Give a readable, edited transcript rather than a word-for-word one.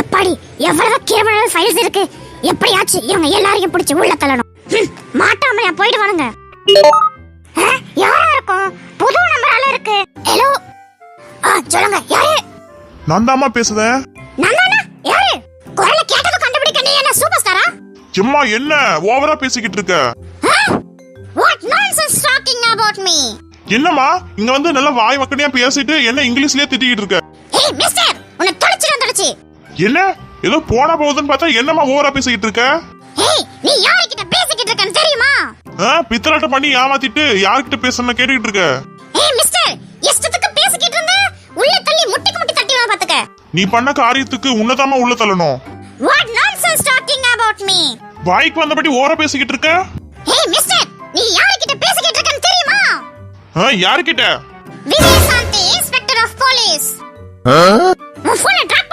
எப்படி எவ்வளவு criminal files இருக்கு? எப்படியாச்சு இவங்க எல்லாரையும் பிடிச்சு உள்ள தள்ளணும். மாட்டாம போயிட்டு வாங்க. யாரா இருக்கும்? புது நம்பரால இருக்கு. ஹலோ, சொல்லுங்க. யாரு? நான் தாமா பேசுறேன். நானா? யாரு? குரல கேட்டது கண்டுபிடிக்க நீ என்ன சூப்பர் ஸ்டாரா? சும்மா என்ன ஓவரா பேசிக்கிட்டு இருக்க? What nonsense talking about me? என்னம்மா இங்க வந்து நல்லா வாய் வக்கனையா பேசிட்டு என்ன இங்கிலீஷ்லயே திட்டிக்கிட்டு இருக்க? ஏய் மிஸ்டர், உன்னை தொலைச்சு. என்ன ஏதோ போனா போகுதுன்னு பார்த்தா என்னம்மா ஓவரா பேசிக்கிட்டு இருக்க? ஏய், நீ யார்கிட்ட பேசிக்கிட்டு இருக்கன்னு தெரியுமா? பித்தலாட்டம் பண்ணி ஏமாத்திட்டு யார்கிட்ட பேசணும்னு கேட்டுக்கிட்டு இருக்க? ஏய் மிஸ்டர், இஷ்டத்துக்கு பேசிக்கிட்டு இருந்த உள்ள தள்ளி முட்டி தட்டிடுவா பாத்துக்க. நீ பண்ண காரியத்துக்கு உன்னதாமா உள்ள தள்ளணும். What nonsense talking about me? வாய்க்கு வந்தபடி ஓவரா பேசிக்கிட்டு இருக்க? ஏய் மிஸ்டர், நீ யார்கிட்ட பேசிக்கிட்டு இருக்கன்னு தெரியுமா? யார்கிட்ட? Vijayashanti, inspector of police. உன் போனை டிராப்